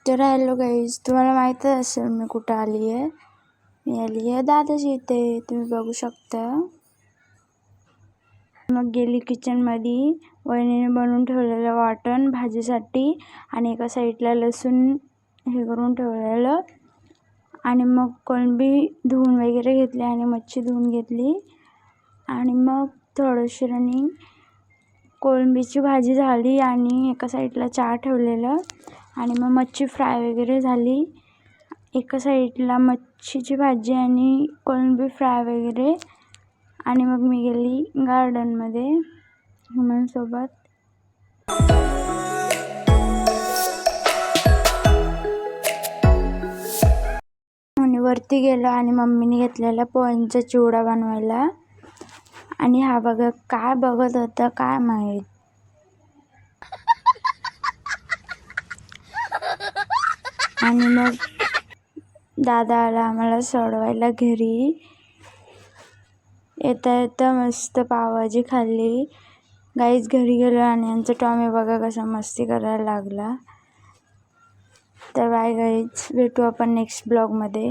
तर hello guys, तुम्हाला माहीतच असेल मी कुठं आली आहे. मी आली आहे दादाची इथे, तुम्ही बघू शकता. मग गेली किचनमध्ये. वहिनीने बनवून ठेवलेलं वाटण भाजीसाठी आणि एका साईडला लसूण हे करून ठेवलेलं. आणि मग कोळंबी धुवून वगैरे घेतली आणि मच्छी धुवून घेतली. आणि मग थोडीशी रणी कोळंबीची भाजी झाली आणि एका साईडला चहा ठेवलेलं. आणि मग मच्छी फ्राय वगैरे झाली. एका साईडला मच्छीची भाजी आणि कोळंबी फ्राय वगैरे. आणि मग मी गेली गार्डनमध्ये हुमांसोबत. आणि वरती गेलो आणि मम्मीने घेतलेला पोह्यांचा चिवडा बनवायला. आणि हा बघा काय बघत होता काय माहीत. आणि मग दादा आला आम्हाला सोडवायला घरी. येता येता मस्त पावभाजी खाल्ली. गाईज घरी गेलो आणि यांचा टॉमी बघा कसा मस्ती करायला लागला. तर बाय गाईज, भेटू आपण नेक्स्ट ब्लॉगमध्ये.